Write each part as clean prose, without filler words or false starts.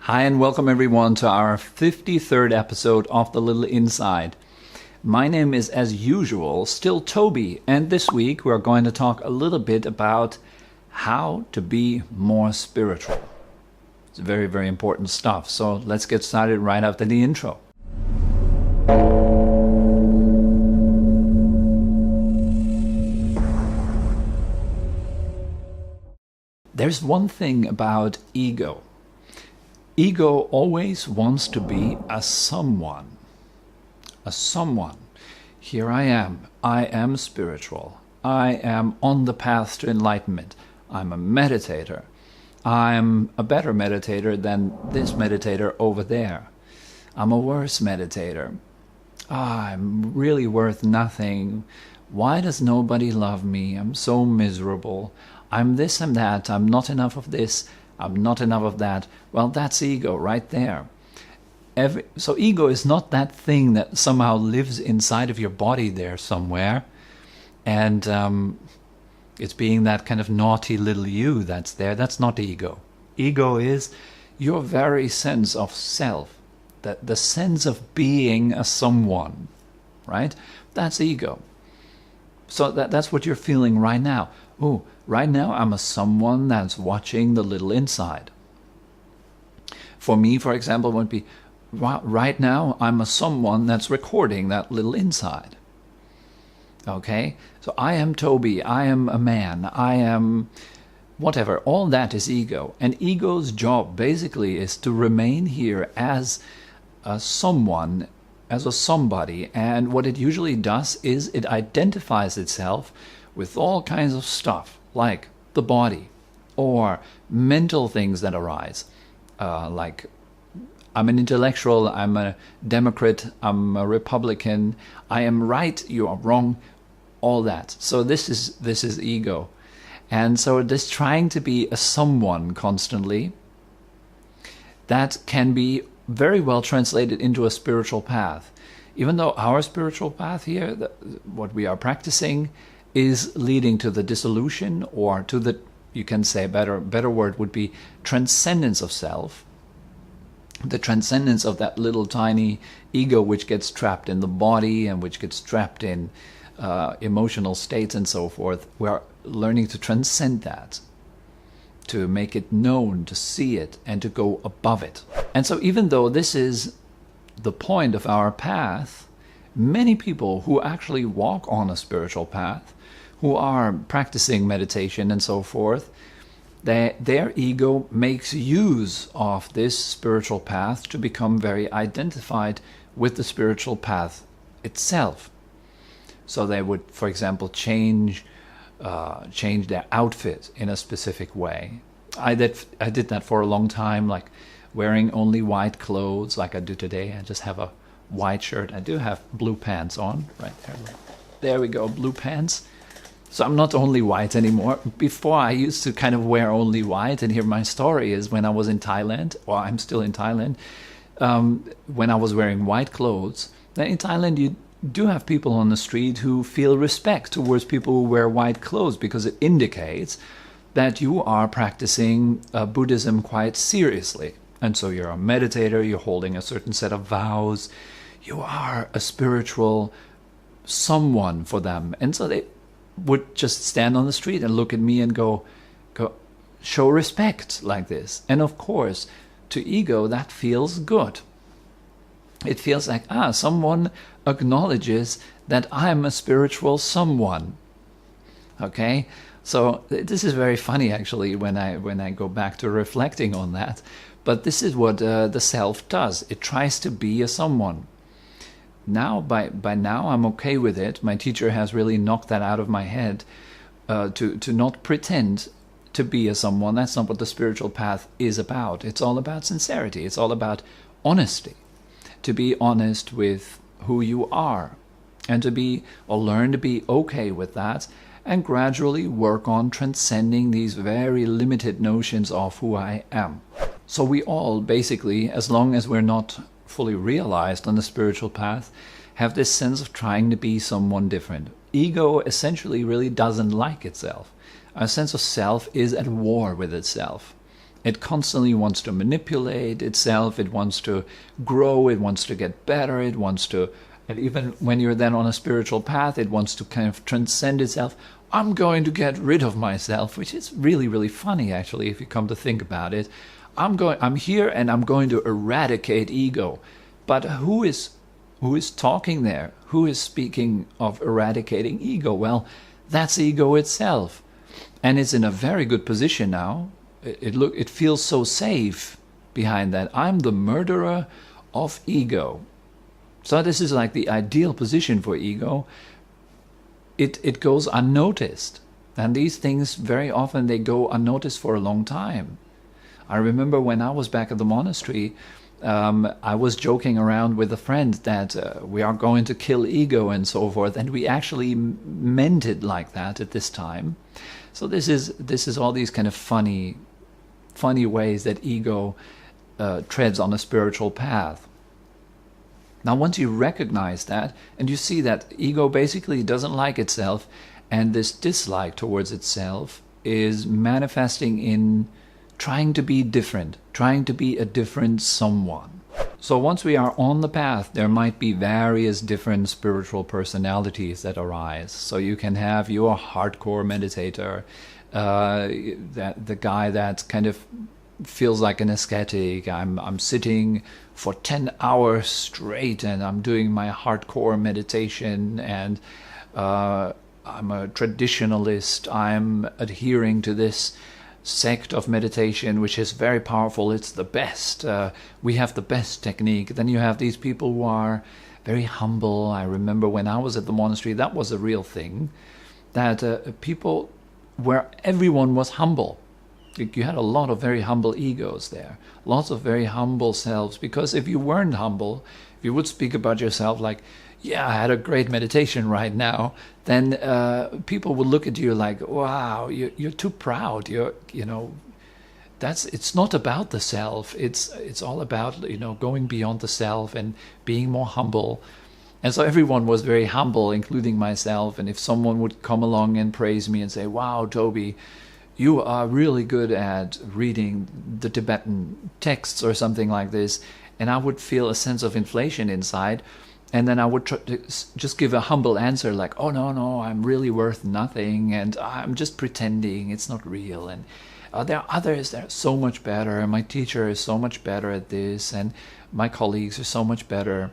Hi and welcome everyone to our 53rd episode of The Little Inside. My name is, as usual, still Tobi, and this week we're going to talk a little bit about how to be more spiritual. It's very, very important stuff, so let's get started right after the intro. There's one thing about ego. Ego always wants to be a someone. A someone. Here I am spiritual. I am on the path to enlightenment. I'm a meditator. I'm a better meditator than this meditator over there. I'm a worse meditator. I'm really worth nothing. Why does nobody love me? I'm so miserable. I'm this and that. I'm not enough of this. I'm not enough of that. Well, that's ego right there. So ego is not that thing that somehow lives inside of your body there somewhere. And it's being that kind of naughty little you that's there. That's not ego. Ego is your very sense of self. The sense of being a someone. Right? That's ego. So that's what you're feeling right now. Oh, right now I'm a someone that's watching the little inside. For me, for example, would be, right now I'm a someone that's recording that little inside. Okay? So I am Tobi, I am a man, I am whatever. All that is ego. And ego's job basically is to remain here as a someone, as a somebody. And what it usually does is it identifies itself with all kinds of stuff, like the body, or mental things that arise, like I'm an intellectual, I'm a Democrat, I'm a Republican, I am right, you are wrong, all that. So this is ego. And so this trying to be a someone constantly, that can be very well translated into a spiritual path. Even though our spiritual path here, what we are practicing, is leading to the dissolution, or to the, you can say, better word would be transcendence of self. The transcendence of that little tiny ego which gets trapped in the body and which gets trapped in emotional states and so forth. We're learning to transcend that, to make it known, to see it, and to go above it. And so even though this is the point of our path, many people who actually walk on a spiritual path, who are practicing meditation and so forth, their ego makes use of this spiritual path to become very identified with the spiritual path itself. So they would, for example, change their outfit in a specific way. I did that for a long time, like wearing only white clothes, like I do today. I just have a white shirt. I do have blue pants on right there. There we go, blue pants. So I'm not only white anymore. Before I used to kind of wear only white, and here my story is when I was in Thailand, or I'm still in Thailand, when I was wearing white clothes. Then in Thailand you do have people on the street who feel respect towards people who wear white clothes, because it indicates that you are practicing Buddhism quite seriously. And so you're a meditator, you're holding a certain set of vows, you are a spiritual someone for them. And so they would just stand on the street and look at me and go show respect like this. And of course, to ego, that feels good. It feels like, someone acknowledges that I'm a spiritual someone. Okay? So this is very funny, actually, when I go back to reflecting on that. But this is what the self does. It tries to be a someone. Now, by now, I'm okay with it. My teacher has really knocked that out of my head, to not pretend to be a someone. That's not what the spiritual path is about. It's all about sincerity. It's all about honesty. To be honest with who you are, and to be, or learn to be okay with that, and gradually work on transcending these very limited notions of who I am. So we all, basically, as long as we're not fully realized on the spiritual path, have this sense of trying to be someone different. Ego essentially really doesn't like itself. Our sense of self is at war with itself. It constantly wants to manipulate itself. It wants to grow. It wants to get better. It wants to, and even when you're then on a spiritual path, it wants to kind of transcend itself. I'm going to get rid of myself, which is really, really funny, actually, if you come to think about it. I'm here and I'm going to eradicate ego. But who is talking there? Who is speaking of eradicating ego? Well, that's ego itself. And it's in a very good position now. It feels so safe behind that. I'm the murderer of ego. So this is like the ideal position for ego. It goes unnoticed. And these things, very often, they go unnoticed for a long time. I remember when I was back at the monastery, I was joking around with a friend that we are going to kill ego and so forth, and we actually meant it like that at this time. So this is all these kind of funny ways that ego treads on a spiritual path. Now, once you recognize that, and you see that ego basically doesn't like itself, and this dislike towards itself is manifesting in trying to be different, trying to be a different someone. So once we are on the path, there might be various different spiritual personalities that arise. So you can have your hardcore meditator, that the guy that kind of feels like an ascetic. I'm sitting for 10 hours straight and I'm doing my hardcore meditation, and I'm a traditionalist. I'm adhering to this sect of meditation which is very powerful. It's the best. We have the best technique. Then you have these people who are very humble. I remember when I was at the monastery, that was a real thing, that people where everyone was humble. You had a lot of very humble egos there, lots of very humble selves, because if you weren't humble, if you would speak about yourself like, yeah, I had a great meditation right now, then people would look at you like, wow, you're too proud. It's not about the self. It's all about, going beyond the self and being more humble. And so everyone was very humble, including myself. And if someone would come along and praise me and say, wow, Tobi, you are really good at reading the Tibetan texts or something like this, and I would feel a sense of inflation inside. And then I would try to just give a humble answer like, oh, no, I'm really worth nothing, and I'm just pretending, it's not real. And there are others that are so much better, and my teacher is so much better at this, and my colleagues are so much better.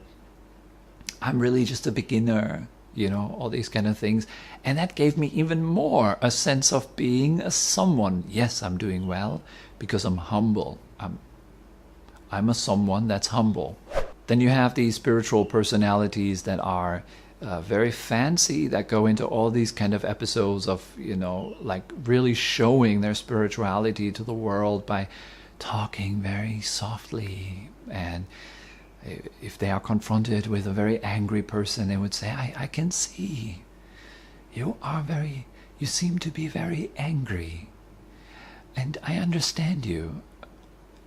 I'm really just a beginner, all these kind of things. And that gave me even more a sense of being a someone. Yes, I'm doing well because I'm humble. I'm a someone that's humble. Then you have these spiritual personalities that are very fancy, that go into all these kind of episodes of, like really showing their spirituality to the world by talking very softly. And if they are confronted with a very angry person, they would say, I can see you seem to be very angry, and I understand you.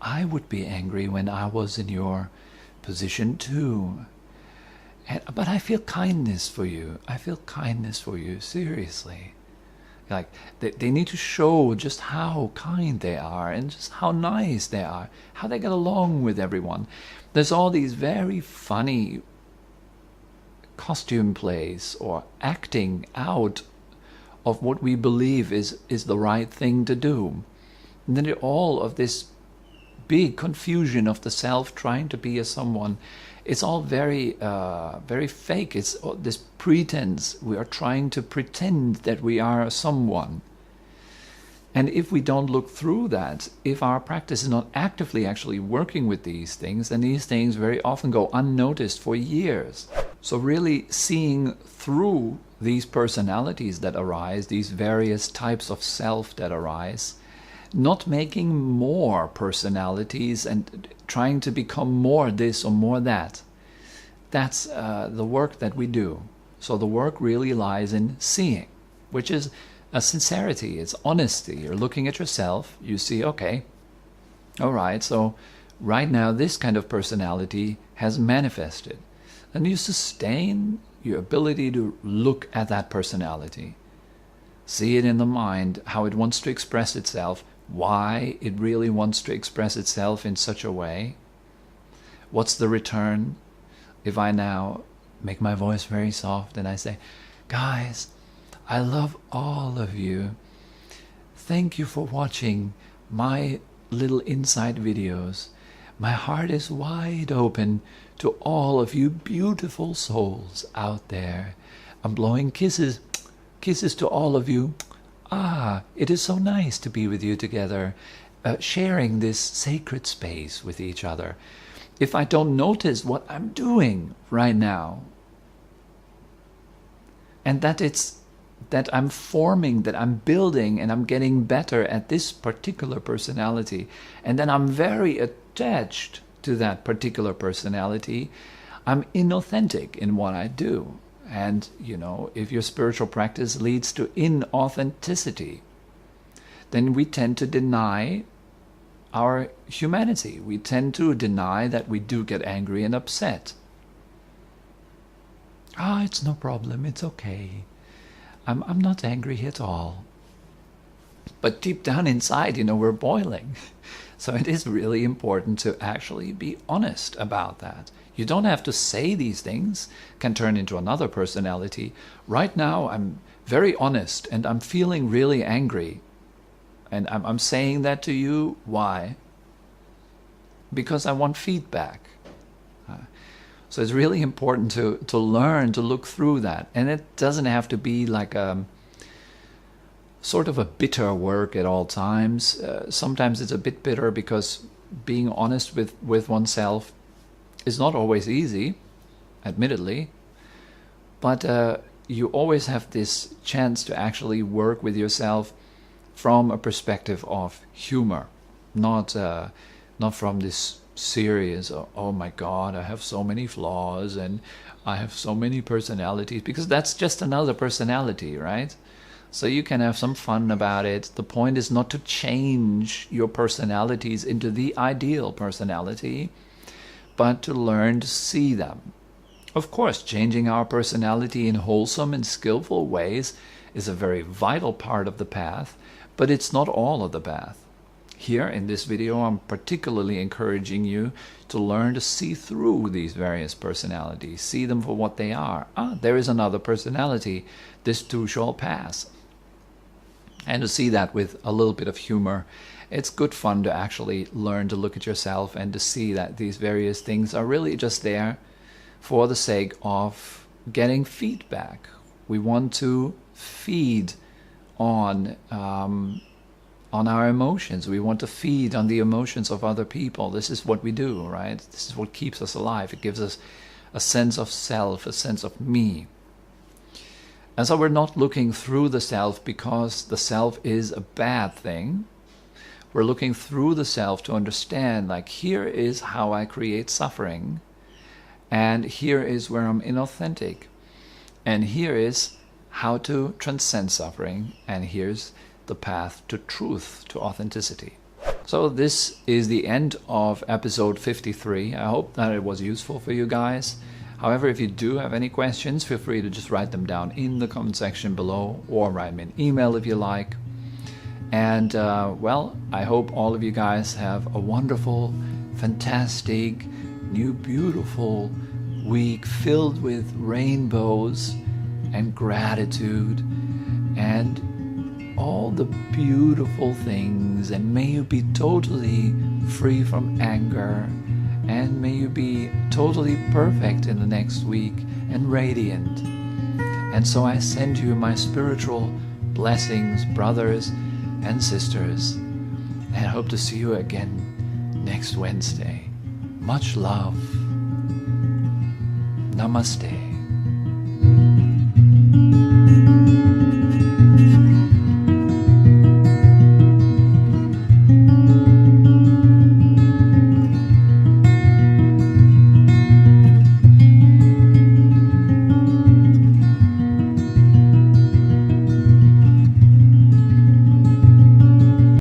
I would be angry when I was in your position too. But I feel kindness for you. Seriously. Like they need to show just how kind they are and just how nice they are, how they get along with everyone. There's all these very funny costume plays or acting out of what we believe is the right thing to do. And then all of this big confusion of the self trying to be a someone, it's all very very fake. It's this pretense. We are trying to pretend that we are a someone. And if we don't look through that, if our practice is not actively actually working with these things, then these things very often go unnoticed for years. So really seeing through these personalities that arise, these various types of self that arise, not making more personalities and trying to become more this or more that. That's the work that we do. So the work really lies in seeing, which is a sincerity, it's honesty. You're looking at yourself, you see, okay, all right, so right now this kind of personality has manifested. And you sustain your ability to look at that personality. See it in the mind, how it wants to express itself, why it really wants to express itself in such a way? What's the return if I now make my voice very soft and I say, guys, I love all of you. Thank you for watching my little insight videos. My heart is wide open to all of you beautiful souls out there. I'm blowing kisses to all of you. It is so nice to be with you together, sharing this sacred space with each other. If I don't notice what I'm doing right now, and that I'm forming, that I'm building, and I'm getting better at this particular personality, and then I'm very attached to that particular personality, I'm inauthentic in what I do. And, if your spiritual practice leads to inauthenticity, then we tend to deny our humanity. We tend to deny that we do get angry and upset. It's no problem, it's okay. I'm not angry at all. But deep down inside, we're boiling. So it is really important to actually be honest about that. You don't have to say these things, can turn into another personality. Right now, I'm very honest and I'm feeling really angry. And I'm saying that to you. Why? Because I want feedback. So it's really important to learn to look through that. And it doesn't have to be like a sort of a bitter work at all times. Sometimes it's a bit bitter because being honest with oneself is not always easy, admittedly. But you always have this chance to actually work with yourself from a perspective of humor, not from this serious, oh my God, I have so many flaws and I have so many personalities, because that's just another personality, right? So you can have some fun about it. The point is not to change your personalities into the ideal personality, but to learn to see them. Of course, changing our personality in wholesome and skillful ways is a very vital part of the path, but it's not all of the path. Here in this video, I'm particularly encouraging you to learn to see through these various personalities, see them for what they are. There is another personality. This too shall pass. And to see that with a little bit of humor. It's good fun to actually learn to look at yourself and to see that these various things are really just there for the sake of getting feedback. We want to feed on our emotions. We want to feed on the emotions of other people. This is what we do, right? This is what keeps us alive. It gives us a sense of self, a sense of me. And so we're not looking through the self because the self is a bad thing. We're looking through the self to understand, like, here is how I create suffering, and here is where I'm inauthentic, and here is how to transcend suffering, and here's the path to truth, to authenticity. So this is the end of episode 53. I hope that it was useful for you guys. However, if you do have any questions, feel free to just write them down in the comment section below, or write me an email if you like. And well, I hope all of you guys have a wonderful, fantastic, new, beautiful week filled with rainbows and gratitude and all the beautiful things, and may you be totally free from anger, and may you be totally perfect in the next week and radiant. And so I send you my spiritual blessings, brothers and sisters, and hope to see you again next Wednesday. Much love. Namaste.